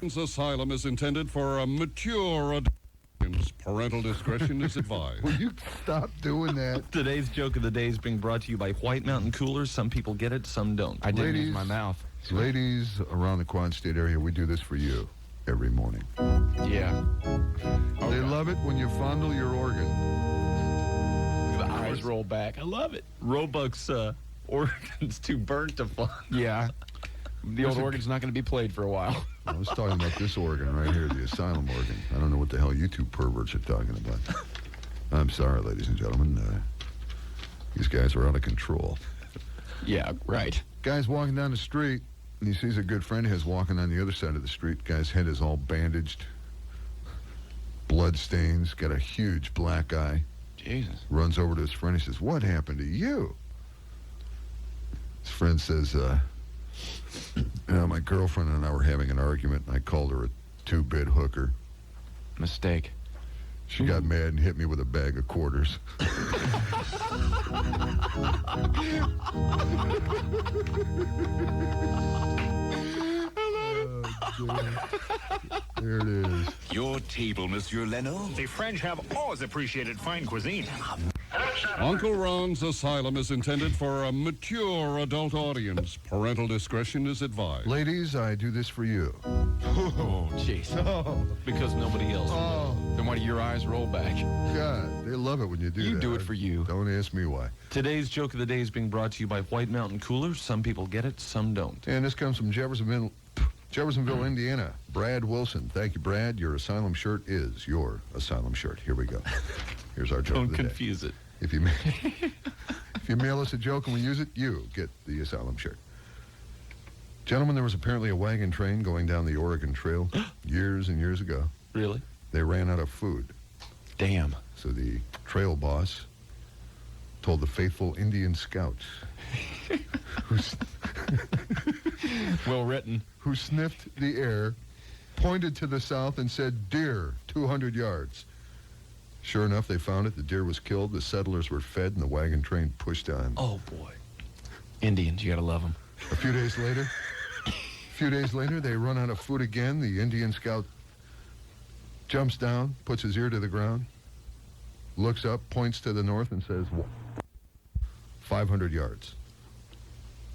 Asylum is intended for a mature audience. Parental discretion is advised. Will you stop doing that? Today's joke of the day is being brought to you by White Mountain Coolers. Some people get it, some don't. I didn't use my mouth. Ladies around the Quad State area, we do this for you every morning. Yeah. They love it when you fondle your organ. The eyes roll back. I love it. Roebuck's organ's too burnt to fun. Yeah. The old organ's not going to be played for a while. I was talking about this organ right here, the Asylum organ. I don't know what the hell you two perverts are talking about. I'm sorry, ladies and gentlemen. These guys are out of control. Yeah, right. Guy's walking down the street, and he sees a good friend of his walking on the other side of the street. Guy's head is all bandaged. Blood stains, got a huge black eye. Jesus. Runs over to his friend. He says, "What happened to you?" His friend says, my girlfriend and I were having an argument, and I called her a two-bit hooker. Mistake. She got mad and hit me with a bag of quarters. There it is. Your table, Monsieur Leno. The French have always appreciated fine cuisine. Uncle Ron's Asylum is intended for a mature adult audience. Parental discretion is advised. Ladies, I do this for you. Oh, jeez. Because nobody else. Then why do your eyes roll back? God, they love it when you do that. You do it for you. Don't ask me why. Today's joke of the day is being brought to you by White Mountain Coolers. Some people get it, some don't. And this comes from Jeffersonville, Indiana. Brad Wilson. Thank you, Brad. Your Asylum shirt is your Asylum shirt. Here we go. Here's our joke Don't of the day. confuse it. If you mail us a joke and we use it, you get the Asylum shirt. Gentlemen, there was apparently a wagon train going down the Oregon Trail years and years ago. Really? They ran out of food. Damn. So the trail boss told the faithful Indian scouts Well written. who sniffed the air, pointed to the south and said, "Deer, 200 yards." Sure enough, they found it. The deer was killed, the settlers were fed, and the wagon train pushed on. Oh, boy. Indians, you got to love them. A few days later, they run out of food again. The Indian scout jumps down, puts his ear to the ground, looks up, points to the north, and says, 500 yards.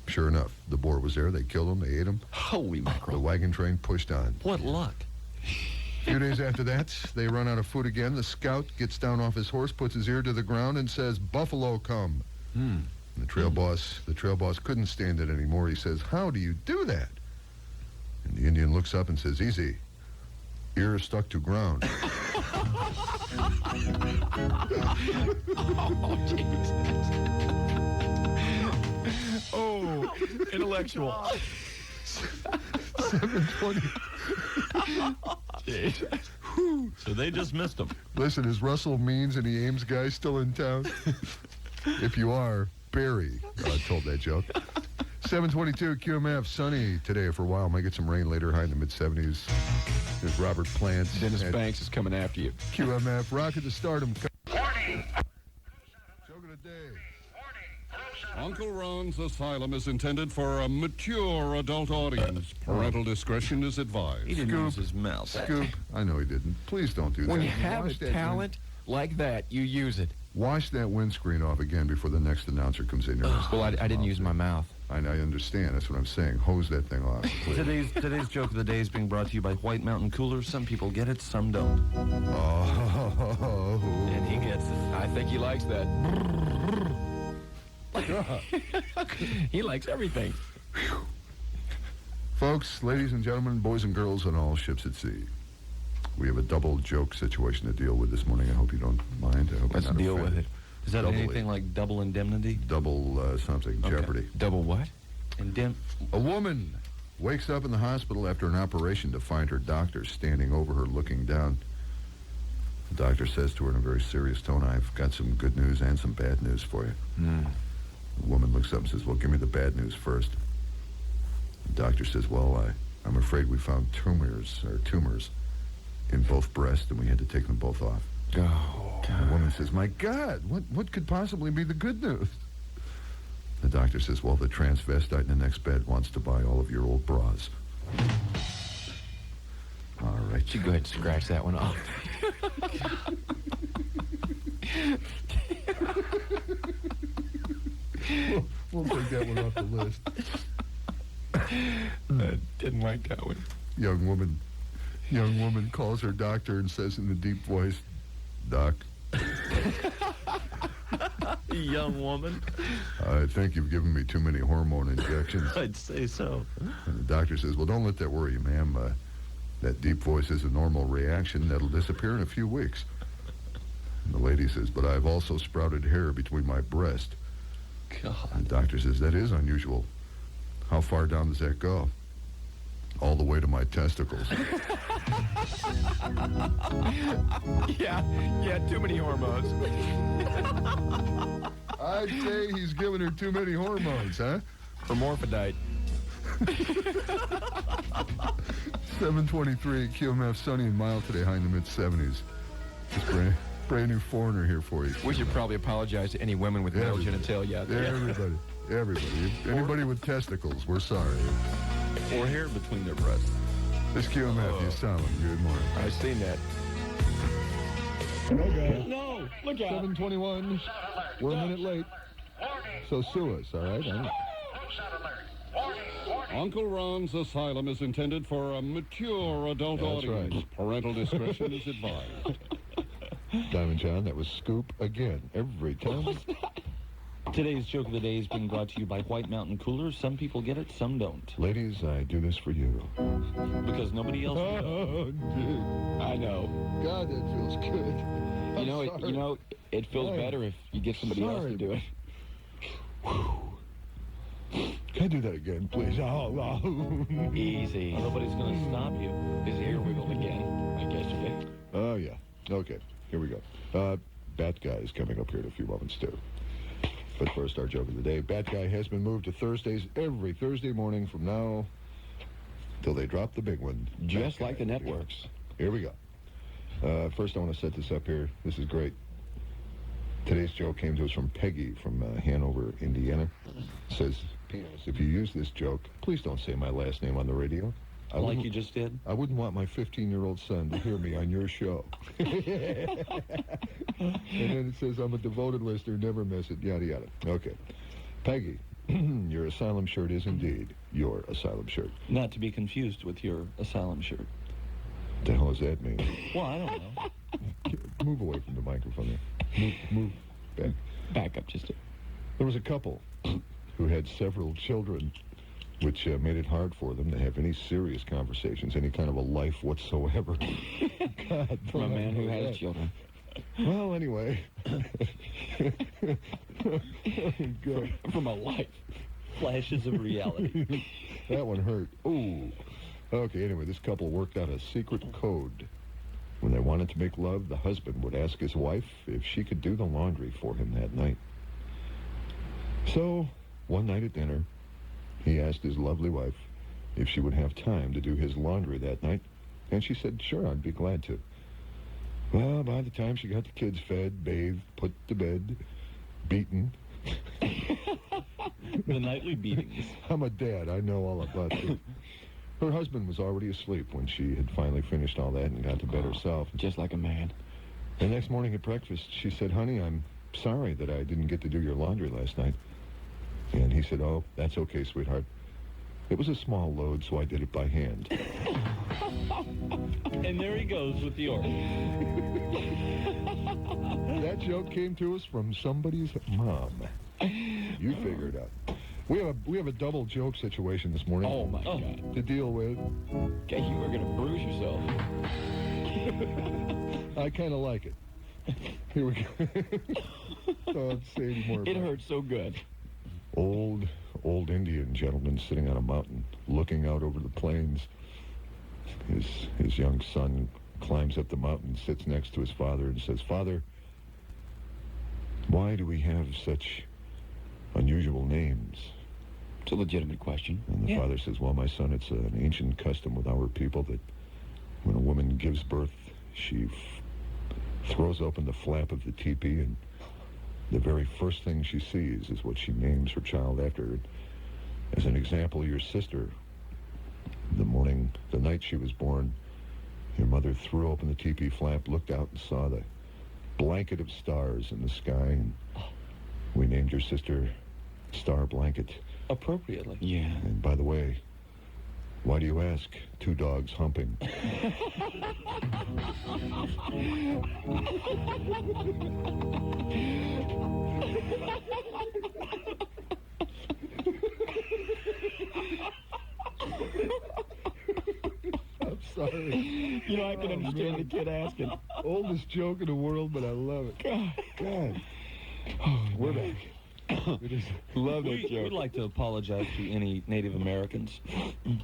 Sure enough, the boar was there. They killed him. They ate him. Holy The mackerel. wagon train pushed on. What luck. A few days after that, they run out of food again. The scout gets down off his horse, puts his ear to the ground, and says, "Buffalo come." And the trail boss couldn't stand it anymore. He says, "How do you do that?" And the Indian looks up and says, "Easy. Ear stuck to ground." Oh, Jesus. Oh, intellectual. 7:20. So they just missed him. Listen, is Russell Means and the Ames guy still in town? If you are, Barry told that joke. 7:22 QMF, sunny today for a while. Might get some rain later, high in the mid-70s. There's Robert Plant. Dennis Banks is coming after you. QMF, rocket to stardom. Warning! Joke of the day. Uncle Ron's Asylum is intended for a mature adult audience. Parental discretion is He advised. didn't use his mouth. Scoop. I know he didn't. Please don't do that. When you have Wash a that talent like that, you use it. Wash that windscreen off again before the next announcer comes in here. Well, I didn't use my mouth. I understand. That's what I'm saying. Hose that thing off, please. Today's joke of the day is being brought to you by White Mountain Coolers. Some people get it, some don't. Oh. And he gets it. I think he likes that. He likes everything. Folks, ladies and gentlemen, boys and girls on all ships at sea, we have a double joke situation to deal with this morning. I hope you don't mind. I hope Let's you're not deal with offended. it. Is that Doubly. anything like double indemnity? Double something, Okay. jeopardy. Double what? A woman wakes up in the hospital after an operation to find her doctor standing over her looking down. The doctor says to her in a very serious tone, "I've got some good news and some bad news for you." The woman looks up and says, "Well, give me the bad news first." The doctor says, "Well, I'm afraid we found tumors in both breasts, and we had to take them both off." Oh, The woman says, "My God, what could possibly be the good news?" The doctor says, "Well, the transvestite in the next bed wants to buy all of your old bras." right. Should go ahead and scratch that one off. We'll take that one off the list. Didn't like that one. Young woman calls her doctor and says in the deep voice, "Doc, Young woman. I think you've given me too many hormone injections." I'd say so. And the doctor says, "Well, don't let that worry you, ma'am. That deep voice is a normal reaction that'll disappear in a few weeks." And the lady says, "But I've also sprouted hair between my breast." God. And the doctor says, "That is unusual. How far down does that go?" "All the way to my testicles." Yeah, too many hormones. I'd say he's giving her too many hormones, huh? Hermaphrodite. 7:23 QMF, sunny and mild today, high in the mid-70s. Just brand new foreigner here for you. We should probably apologize to any women with male genitalia out there. Everybody. Anybody with testicles, we're sorry. Or hair between their breasts. This QMF, the Asylum. Good morning. I've seen that. No, look out. 7:21. We're a minute late. So sue us, all right? Uncle Ron's Asylum is intended for a mature adult That's audience. right. Parental discretion is advised. Diamond John, that was Scoop again. Every time. Today's joke of the day is being brought to you by White Mountain Coolers. Some people get it, some don't. Ladies, I do this for you. Because nobody else will. Oh, dude. I know. God, that feels good. You know, it feels better if you get somebody else to do it. Can I do that again, please? Easy. Nobody's going to stop you. His ear wiggled again, I guess you did. Oh, yeah. Okay, here we go. Bat Guy is coming up here in a few moments, too. But first, our joke of the day. Bat Guy has been moved to Thursdays every Thursday morning from now till they drop the big one. Just Bat like Guy. the networks. Here we go. First, I want to set this up here. This is great. Today's joke came to us from Peggy from Hanover, Indiana. Says, "P.S. If you use this joke, please don't say my last name on the radio. Like you just did? I wouldn't want my 15-year-old son to hear me on your show." And then it says, "I'm a devoted listener, never miss it, yada, yada." Okay. Peggy, your Asylum shirt is indeed your Asylum shirt. Not to be confused with your Asylum shirt. What the hell does that mean? Well, I don't know. Move away from the microphone there. Move back. Back up just a... There was a couple who had several children, which made it hard for them to have any serious conversations, any kind of a life whatsoever. God, From a man who has children. Well, anyway. God. From a life. Flashes of reality. That one hurt. Ooh. Okay, anyway, this couple worked out a secret code. When they wanted to make love, the husband would ask his wife if she could do the laundry for him that night. So, one night at dinner, he asked his lovely wife if she would have time to do his laundry that night, and she said, "Sure, I'd be glad to." Well, by the time she got the kids fed, bathed, put to bed, beaten... The nightly beatings. I'm a dad. I know all about it. Her husband was already asleep when she had finally finished all that and got to bed herself. Just like a man. The next morning at breakfast, she said, "Honey, I'm sorry that I didn't get to do your laundry last night." And he said, "Oh, that's okay, sweetheart. It was a small load, so I did it by hand." And there he goes with the order. That joke came to us from somebody's mom. You figure it out. We have a double joke situation this morning. Oh, my God. To deal with. Okay, you were going to bruise yourself. I kind of like it. Here we go. Don't say any more It about hurt so good. Old Indian gentleman sitting on a mountain, looking out over the plains. His young son climbs up the mountain, sits next to his father, and says, "Father, why do we have such unusual names?" It's a legitimate question. And the father says, "Well, my son, it's an ancient custom with our people that when a woman gives birth, she throws open the flap of the teepee, and the very first thing she sees is what she names her child after. As an example, your sister, the night she was born, Your mother threw open the teepee flap, looked out, and saw the blanket of stars in the sky, and we named your sister Star Blanket. Appropriately. Yeah. And by the way, why do you ask? 2 dogs humping. I'm sorry. You know, I can understand the kid asking. Oldest joke in the world, but I love it. God. We're back. Love that We'd joke. like to apologize to any Native Americans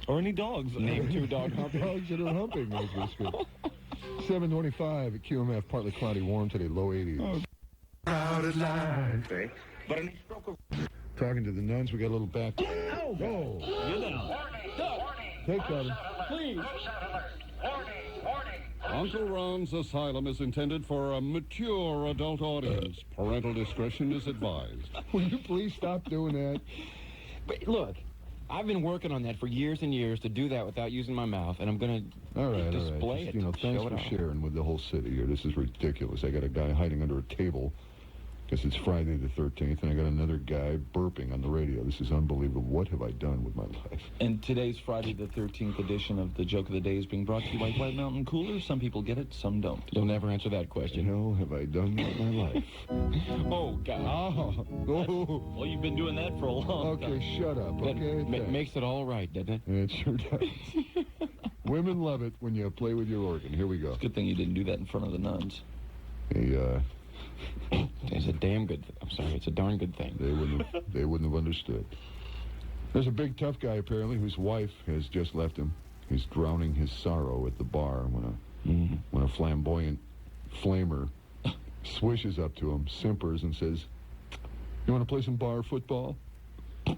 or any dogs. Name 2 dog humping. Dogs that are humping as we speak. 7:25 at QMF, partly cloudy, warm today, low 80s. Crowded life. Talking to the nuns, we got a little back. Oh! Get down. Take cover. Please. Uncle Ron's Asylum is intended for a mature adult audience. Parental discretion is advised. Will you please stop doing that? But look, I've been working on that for years and years to do that without using my mouth, and I'm going to All right. display Just, it. thanks show it for off. sharing with the whole city here. This is ridiculous. I got a guy hiding under a table because it's Friday the 13th, and I got another guy burping on the radio. This is unbelievable. What have I done with my life? And today's Friday the 13th edition of the Joke of the Day is being brought to you by White Mountain Coolers. Some people get it, some don't. You'll never answer that What the question. hell have I done with my life? Oh, God. Oh. Well, you've been doing that for a long time. Okay, shut up, That okay? Thanks. makes it all right, doesn't it? It sure does. Women love it when you play with your organ. Here we go. Good thing you didn't do that in front of the nuns. It's a damn good I'm sorry, it's a darn good thing. They wouldn't have understood. There's a big tough guy apparently whose wife has just left him. He's drowning his sorrow at the bar when a flamboyant flamer swishes up to him, simpers, and says, "You want to play some bar football?" The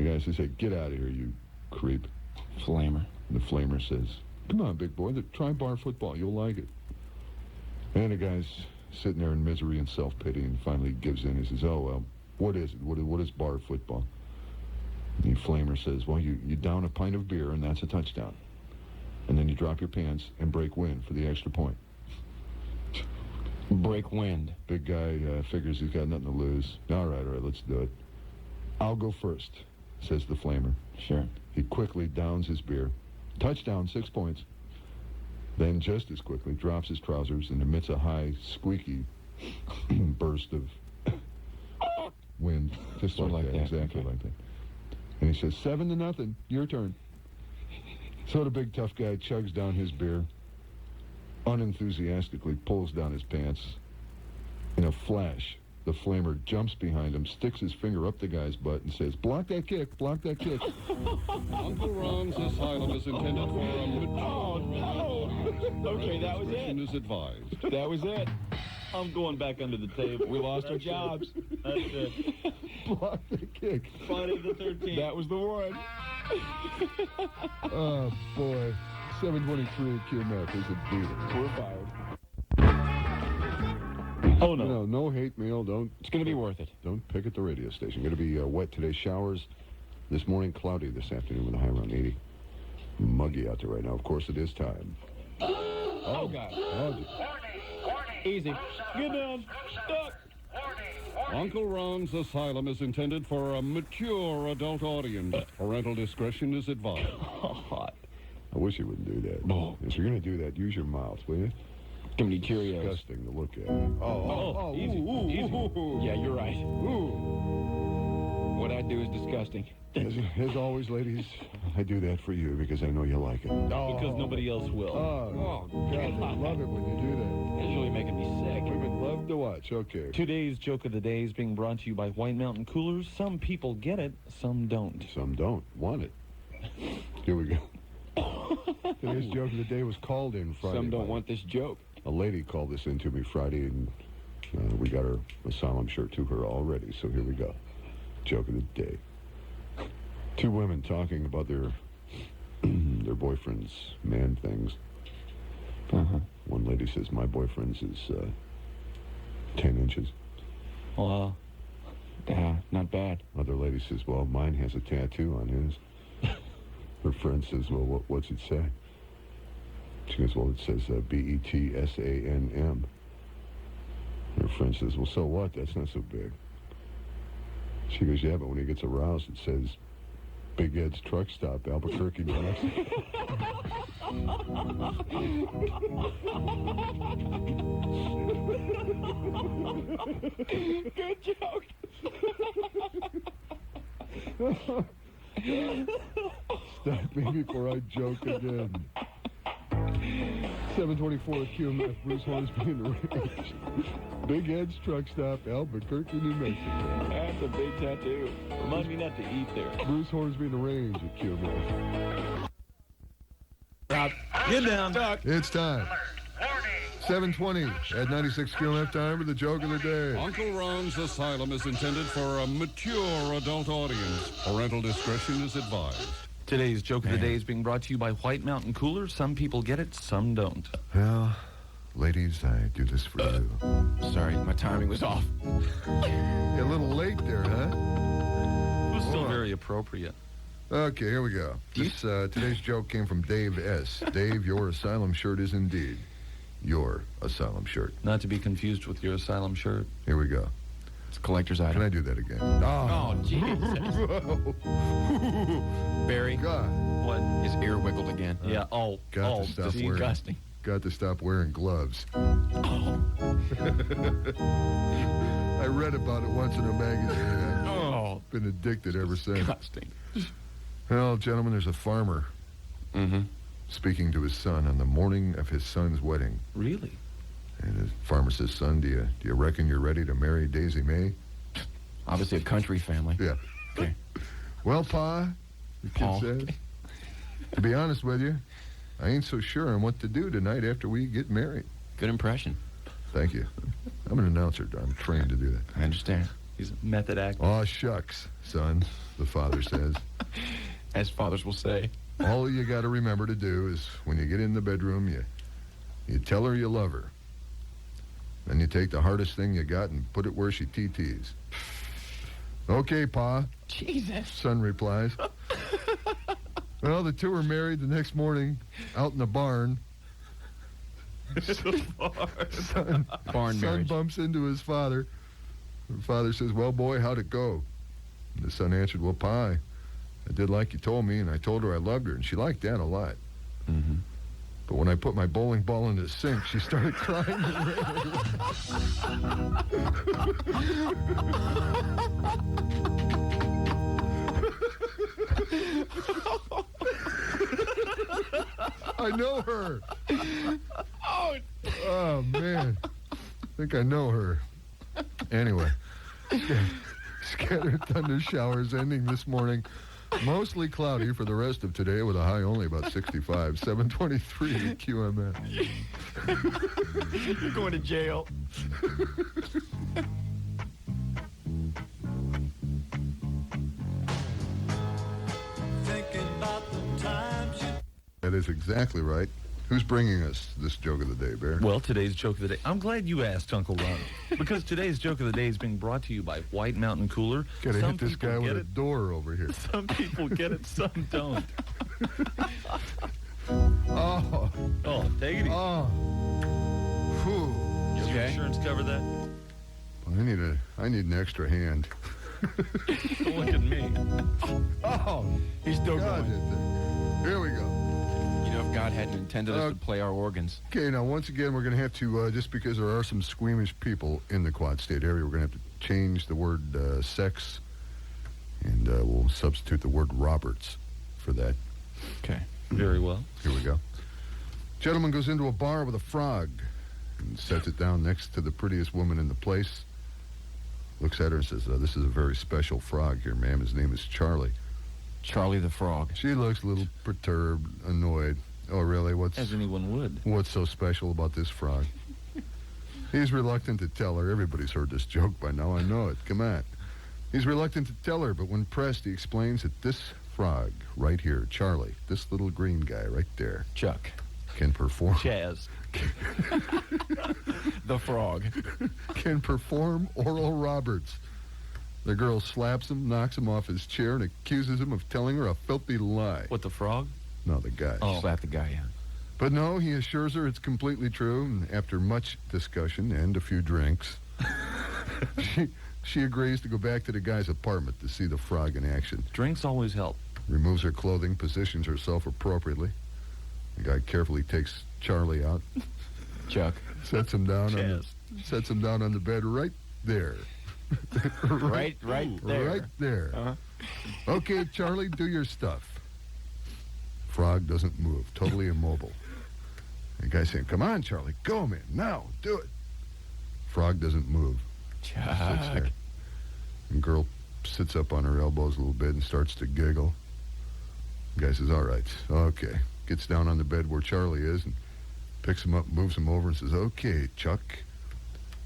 guy says, "Hey, get out of here, you creep." Flamer. And the flamer says, "Come on, big boy, try bar football. You'll like it." And the guy's sitting there in misery and self-pity and finally gives in. He says, "Oh, well, what is it? What is bar football?" And the flamer says, "Well, you down a pint of beer and that's a touchdown. And then you drop your pants and break wind for the extra point." Break wind. Big guy figures he's got nothing to lose. All right, let's do it. "I'll go first," says the flamer. Sure. He quickly downs his beer. Touchdown, 6 points. Then, just as quickly, drops his trousers and emits a high, squeaky burst of wind. Just Sort of like like that, that, exactly okay. like that. And he says, 7-0, your turn. So the big tough guy chugs down his beer, unenthusiastically pulls down his pants. In a flash, the flamer jumps behind him, sticks his finger up the guy's butt, and says, "Block that kick, block that kick." Uncle Ron's Asylum is intended for a mature adult audience. Okay, that was Discretion it. is advised. That was it. I'm going back under the table. We lost our jobs. That's it. Block that kick. Friday the 13th. That was the one. Oh, boy. 723 QMF is a beater. We're fired. Oh, no. No hate mail. It's going to be worth it. Don't pick at the radio station. Going to be wet today. Showers this morning, cloudy this afternoon with a high around 80. Muggy out there right now. Of course, it is time. Oh, God. Easy. Get down. Duck. Uncle Ron's Asylum is intended for a mature adult audience. Parental discretion is advised. Hot. I wish you wouldn't do that. Oh. If you're going to do that, use your mouth, will you? Too many Cheerios. Disgusting to look at. Oh, easy. Easy. Yeah, you're right. What I do is disgusting. As always, ladies, I do that for you because I know you like it. Because nobody else will. Oh, God, I love it when you do that. It's really making me sick. Women love to watch. Okay. Today's Joke of the Day is being brought to you by White Mountain Coolers. Some people get it, some don't. Some don't want it. Here we go. Today's joke of the day was called in Friday. Some don't by- want this joke. A lady called this in to me Friday, and we got her Asylum shirt to her already, so here we go. Joke of the day. Two women talking about their their boyfriend's man things. One lady says, "My boyfriend's is 10 inches. Well, Not bad. Other lady says, "Well, mine has a tattoo on his." Her friend says, "Well, what's it say?" She goes, well, it says B-E-T-S-A-N-M. Her friend says, well, so what? That's not so big. She goes, yeah, but when he gets aroused, it says Big Ed's Truck Stop, Albuquerque, New Mexico. Good joke. Stop me before I joke again. 724 QMF, Bruce Hornsby in the range. Big Ed's Truck Stop, Albuquerque, New Mexico. That's a big tattoo. Remind me not to eat there. Bruce Hornsby in the range at QMF. Get down. It's time. 7:20 at 96 QMF time with the joke of the day. Uncle Ron's Asylum is intended for a mature adult audience. Parental discretion is advised. Today's joke of the day is being brought to you by White Mountain Cooler. Some people get it, some don't. Well, ladies, I do this for you. Sorry, my timing was off. You're a little late there, huh? It was still Hold on. very appropriate. Okay, here we go. Today's joke came from Dave S. Dave, your Asylum shirt is indeed your Asylum shirt. Not to be confused with your Asylum shirt. Here we go. It's a collector's Can item. I do that again? Oh, Jesus. Barry, God. What? his ear wiggled again. Yeah, Got to stop wearing. Disgusting. Got to stop wearing gloves. I read about it once in a magazine. Oh, I've been addicted ever since. disgusting. Well, gentlemen, there's a farmer speaking to his son on the morning of his son's wedding. Really? And the farmer says, son, do you reckon you're ready to marry Daisy Mae? Obviously a country family. Yeah. Okay. Well, Pa, the kid Paul. says, to be honest with you, I ain't so sure on what to do tonight after we get married. Good impression. Thank you. I'm an announcer. I'm trained to do that. I understand. He's a method actor. Aw, shucks, son, the father says. As fathers will say. All you got to remember to do is when you get in the bedroom, you tell her you love her. Then you take the hardest thing you got and put it where she TTs. Okay, Pa, Jesus. son replies. Well, the two were married the next morning out in the barn. Son Barn marriage. bumps into his father. The father says, well, boy, how'd it go? And the son answered, well, Pa, I did like you told me, and I told her I loved her, and she liked that a lot. But when I put my bowling ball in the sink, she started crying. I know her. Oh, man. I think I know her. Anyway, scattered thunder showers ending this morning. Mostly cloudy for the rest of today with a high only about 65. 723 at QMF. You're going to jail. That is exactly right. Who's bringing us this joke of the day, Bear? Well, today's joke of the day. I'm glad you asked, Uncle Ron, because today's joke of the day is being brought to you by White Mountain Cooler. Gotta Some hit this people guy with get a it. door over here. Some people get it, some don't. Oh, Oh, take it easy. oh. Whew. Does your okay? insurance cover that? I need an extra hand. Don't look at me. Oh, He's still God, going. here we go. You know, if God hadn't intended us to play our organs. Okay, now once again, we're going to have to, just because there are some squeamish people in the Quad State area, we're going to have to change the word sex, and we'll substitute the word Roberts for that. Okay. Very well. Here we go. Gentleman goes into a bar with a frog and sets it down next to the prettiest woman in the place. Looks at her and says, this is a very special frog here, ma'am. His name is Charlie. Charlie the Frog. She looks a little perturbed, annoyed. Oh, really? As anyone would. What's so special about this frog? He's reluctant to tell her. Everybody's heard this joke by now. I know it. Come on. He's reluctant to tell her, but when pressed, he explains that this frog right here, Charlie, this little green guy right there, Chuck. can perform Chaz. The Frog. can perform oral Roberts. The girl slaps him, knocks him off his chair, and accuses him of telling her a filthy lie. What, the frog? No, the guy. Oh. Slap the guy, yeah. But no, he assures her it's completely true, and after much discussion and a few drinks, she agrees to go back to the guy's apartment to see the frog in action. Drinks always help. Removes her clothing, positions herself appropriately. The guy carefully takes Charlie out, Chuck. sets him down on the bed right there. Right there. Right there. Uh-huh. Okay, Charlie, do your stuff. Frog doesn't move, totally immobile. The guy's saying, come on, Charlie, go, man, now, do it. Frog doesn't move. Sits Chuck. there. And girl sits up on her elbows a little bit and starts to giggle. The guy says, all right, okay. Gets down on the bed where Charlie is and picks him up, moves him over and says, okay, Chuck,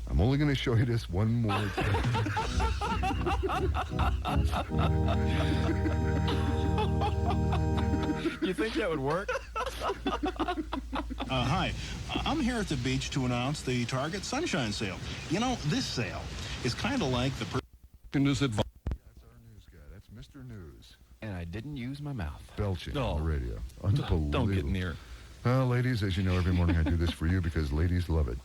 I'm only going to show you this one more You think that would work? Hi. I'm here at the beach to announce the Target Sunshine Sale. You know, this sale is kind of like the... Is advised. That's our news guy. That's Mr. News. And I didn't use my mouth. Belching No. on the radio. Unbelievable. Don't get near. Well, ladies, as you know, every morning I do this for you because ladies love it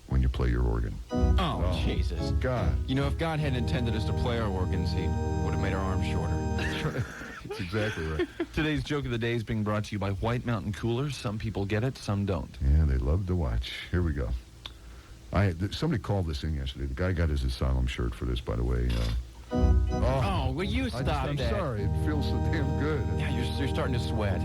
when you play your organ. Oh, Jesus. God. You know, if God had intended us to play our organs, he would have made our arms shorter. That's exactly right. Today's joke of the day is being brought to you by White Mountain Coolers. Some people get it, some don't. Yeah, they love to watch. Here we go. Somebody called this in yesterday. The guy got his Asylum shirt for this, by the way. Oh, will you stop I'm that? sorry. It feels so damn good. Yeah, you're starting to sweat.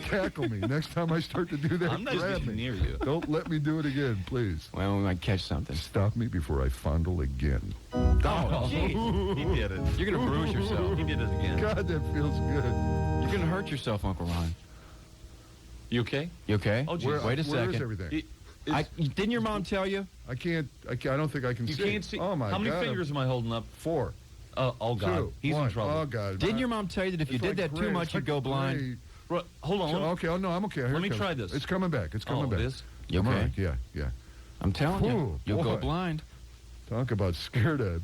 Tackle me. Next time I start to do that, I'm not grab even me. near you. Don't let me do it again, please. Well, we might catch something. Stop me before I fondle again. Oh, gee. He did it. You're going to bruise yourself. He did it again. God, that feels good. You're going to hurt yourself, Uncle Ron. You okay? You okay? Oh, geez. Where- Wait a Where is second. everything? Didn't your mom tell you? I don't think I can You see. can't see. Oh, my How many God. fingers am I holding up? 4. Oh, God. 2. He's 1. in trouble. Oh, God. Didn't your mom tell you that if you It's did like that gray. too much, It's you'd like go blind? Hold on. Okay, oh, no, I'm okay. Here Let it me comes. try this. It's coming back. It's coming back. It is? You Come okay? on. Yeah, yeah. I'm telling you, Whew, you'll go boy. blind. Talk about scared of.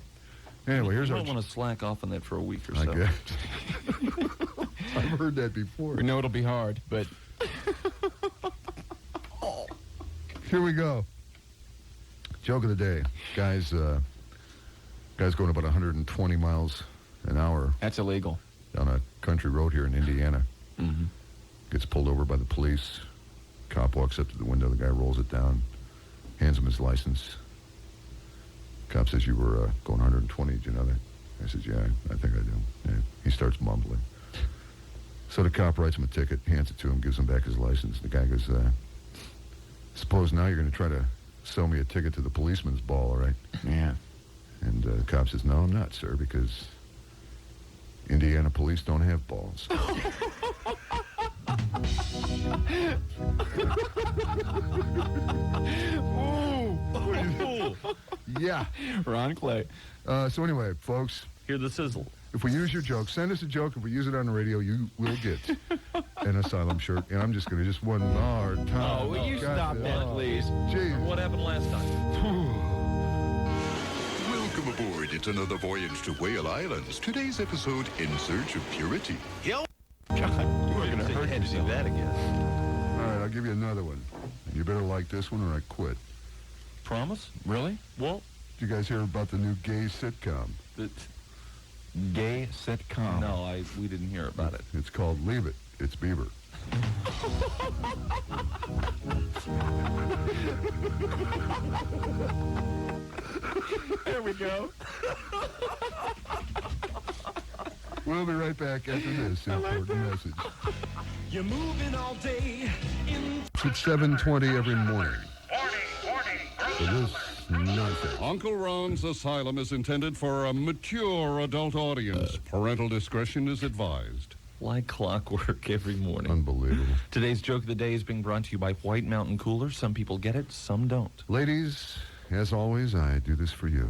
Anyway, here's You our... might want to slack off on that for a week or I so. guess. I've heard that before. We know it'll be hard, but Here we go. Joke of the day. Guy's going about 120 miles an hour that's illegal. down a country road here in Indiana. Mm-hmm. Gets pulled over by the police. Cop walks up to the window. The guy rolls it down, hands him his license. Cop says, you were going 120. Did you know that? I says, yeah, I think I do. Yeah. He starts mumbling. So the cop writes him a ticket, hands it to him, gives him back his license. The guy goes, suppose now you're going to try to sell me a ticket to the policeman's ball, all right? Yeah. And the cop says, no, I'm not, sir, because Indiana police don't have balls. Yeah. Ron Clay. So anyway, folks, Hear the sizzle. if we use your joke, send us a joke. If we use it on the radio, you will get an Asylum shirt. And I'm just going to, just one more time. Oh, will you stop that, please? Jeez. What happened last time? Welcome aboard. It's another voyage to Whale Islands. Today's episode, In Search of Purity. God, you are going to hurt Had to do yourself. that again. All right, I'll give you another one. You better like this one or I quit. Promise? Really? Well, Did you guys hear about the new gay sitcom? Gay sitcom. no, we didn't hear about it. It's called Leave It. It's Bieber. There we go. We'll be right back after this important message. You're moving all day in... It's at 7:20 every morning. So this nonsense. Uncle Ron's Asylum is intended for a mature adult audience. Parental discretion is advised. Like clockwork every morning. Unbelievable. Today's joke of the day is being brought to you by White Mountain Coolers. Some people get it, some don't. Ladies, as always, I do this for you.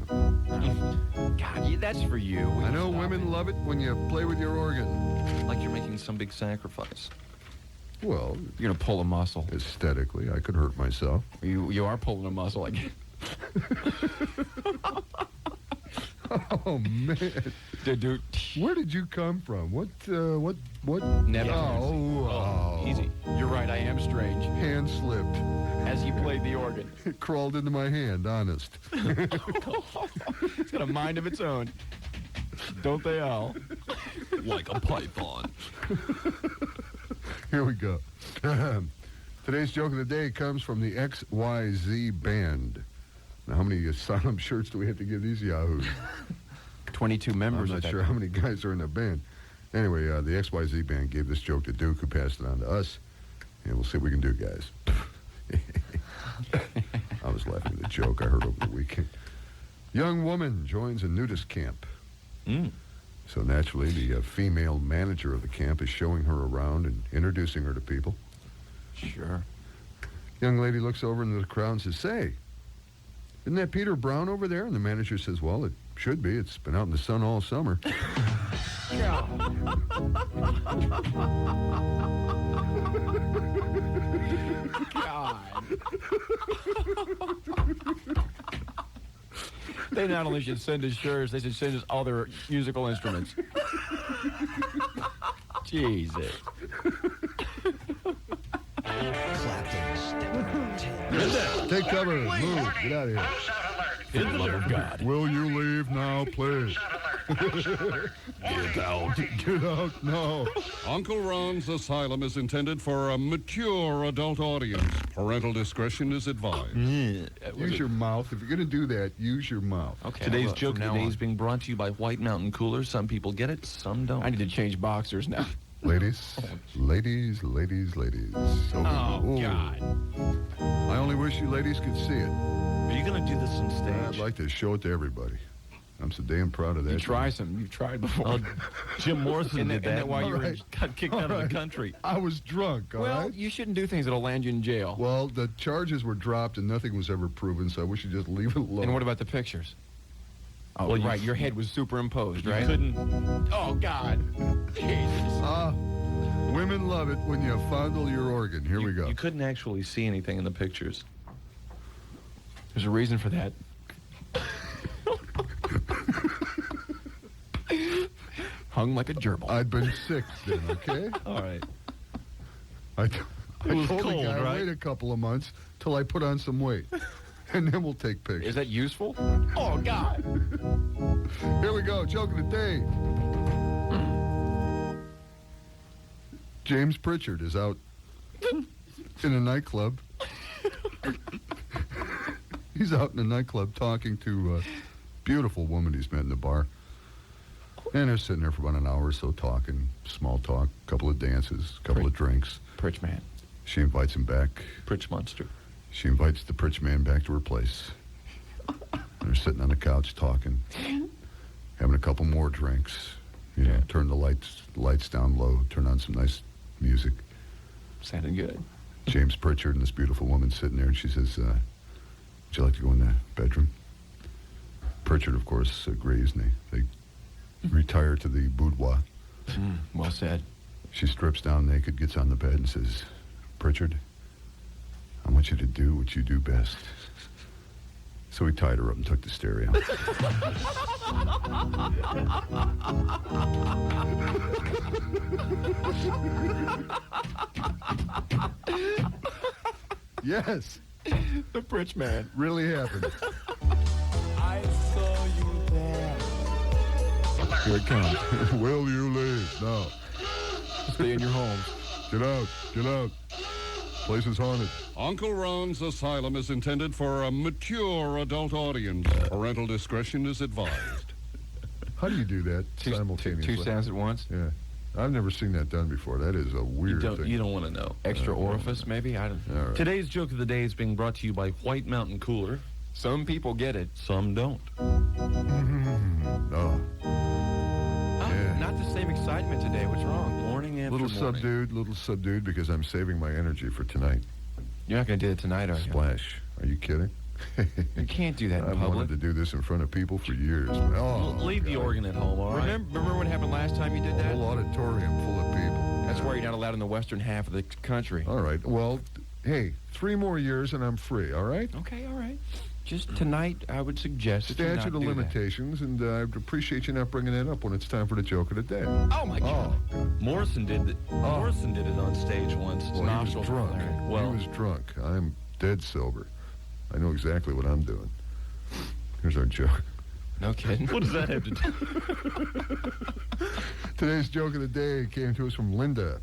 God, that's for you. Will I you know stop women it? love it when you play with your organ. Like you're making some big sacrifice. Well, You're going to pull a muscle. aesthetically, I could hurt myself. You are pulling a muscle. Like, Oh, man. dude. Where did you come from? What? Never. Oh, easy. You're right, I am strange. Hand slipped. As he played the organ. It crawled into my hand, honest. It's got a mind of its own. Don't they all? Like a python. Here we go. Today's joke of the day comes from the XYZ Band. Now, how many Asylum shirts do we have to give these yahoos? 22 members. I'm not sure how many guys are in the band. Anyway, the XYZ Band gave this joke to Duke, who passed it on to us. And we'll see what we can do, guys. I was laughing at the joke I heard over the weekend. Young woman joins a nudist camp. So naturally, the female manager of the camp is showing her around and introducing her to people. Sure. Young lady looks over into the crowd and says, "Say, isn't that Peter Brown over there?" And the manager says, "Well, it should be. It's been out in the sun all summer." God. They not only should send us shirts, they should send us all their musical instruments. Jesus. Take cover. Move. Get out of here. For the love of God. Will you leave now, please? Get out. Get out. No. Uncle Ron's Asylum is intended for a mature adult audience. Parental discretion is advised. Use your mouth. If you're going to do that, use your mouth. Okay. Today's look, joke from of the now day on. is being brought to you by White Mountain Cooler. Some people get it, some don't. I need to change boxers now. Ladies, ladies, ladies, ladies. Oh, Ooh. God. I only wish you ladies could see it. Are you going to do this on I'd stage? like to show it to everybody. I'm so damn proud of that. You try some. You've tried before. Jim Morrison Isn't did that- isn't that that why you and were- got kicked out of the country. I was drunk, all well, right? you shouldn't do things that'll land you in jail. Well, the charges were dropped and nothing was ever proven, so I wish you'd just leave it alone. And what about the pictures? Oh, Well, you- right. Your head was superimposed, right? You couldn't. Oh, God. Jesus. Women love it when you fondle your organ. Here we go. You couldn't actually see anything in the pictures. There's a reason for that. Hung like a gerbil. I'd been sick then, okay? All right. I was told cold, the guy, right? wait a couple of months till I put on some weight. And then we'll take pictures. Is that useful? Oh, God. Here we go. Joke of the day. James Pritchard is out in a nightclub. He's out in a nightclub talking to a beautiful woman he's met in the bar. And they're sitting there for about an hour or so talking, small talk, a couple of dances, a couple of drinks. Pritch man. She invites him back. Pritch Monster. She invites the Pritch man back to her place. And they're sitting on the couch talking, having a couple more drinks. You know, turn the lights down low, turn on some nice music. Sounded good. James Pritchard and this beautiful woman sitting there, and she says, would you like to go in the bedroom? Pritchard, of course, agrees, and they retire to the boudoir. Well said. She strips down naked, gets on the bed, and says, Pritchard, I want you to do what you do best. So he tied her up and took the stereo. Yes, The Pritch man. really happened. I saw you there. Here it comes. Will you leave? No. Stay in your homes. Get out. Get out. Place is haunted. Uncle Ron's Asylum is intended for a mature adult audience. Parental discretion is advised. How do you do that Two simultaneously? sounds at once. Yeah. I've never seen that done before. That is a weird thing. You don't want to know. Extra orifice, maybe? I don't know. All right. Today's joke of the day is being brought to you by White Mountain Cooler. Some people get it. Some don't. Oh. Yeah. Not the same excitement today. What's wrong? Morning after Little morning. subdued because I'm saving my energy for tonight. You're not going to do it tonight, are you? Splash. Are you kidding? You can't do that in I've public. wanted to do this in front of people for years. Oh, Leave the God. organ at home, all right? Remember what happened last time you did A that? whole auditorium full of people. That's why you're not allowed in the western half of the country. All right. Well, hey, 3 more years and I'm free, all right? Okay, all right. just tonight, I would suggest that you not Statute of do that. limitations, and I'd appreciate you not bringing that up when it's time for the joke of the day. Oh, my God. Morrison did it on stage once. Well, he nostrils was were drunk. flaring. Well- He was drunk. I'm dead sober. I know exactly what I'm doing. Here's our joke. No kidding. What does that have to do? Today's joke of the day came to us from Linda.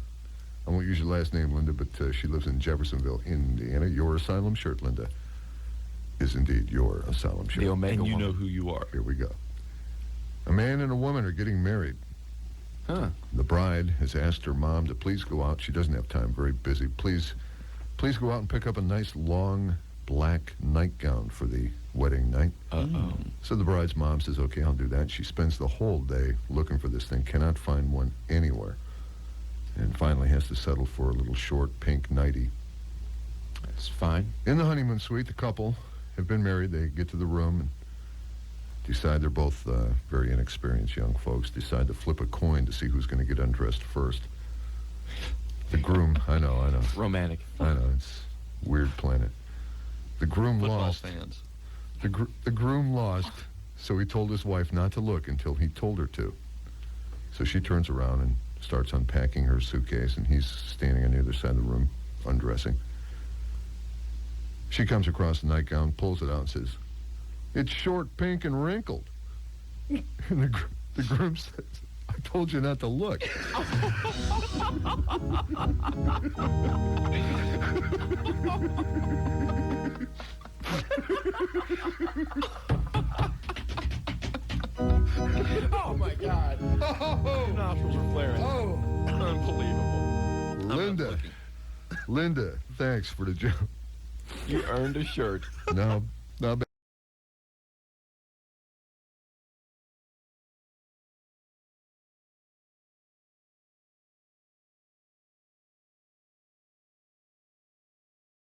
I won't use your last name, Linda, but she lives in Jeffersonville, Indiana. Your Asylum shirt, Linda, is indeed your Asylum shirt. The Omega And you woman. know who you are. Here we go. A man and a woman are getting married. Huh. The bride has asked her mom to please go out. She doesn't have time, very busy. Please go out and pick up a nice long black nightgown for the wedding night. Uh-oh. So the bride's mom says, okay, I'll do that. She spends the whole day looking for this thing, cannot find one anywhere, and finally has to settle for a little short pink nightie. That's fine. In the honeymoon suite, the couple have been married. They get to the room and decide, they're both very inexperienced young folks, decide to flip a coin to see who's going to get undressed first. The groom, I know. Romantic. I know, it's a weird planet. The groom Football lost. fans. The groom lost, so he told his wife not to look until he told her to. So she turns around and starts unpacking her suitcase, and he's standing on the other side of the room, undressing. She comes across the nightgown, pulls it out, and says, "It's short, pink, and wrinkled." And the groom says, "I told you not to look." Oh, my God. Oh, Nostrils are flaring. Unbelievable. Linda, thanks for the joke. You earned a shirt. Now,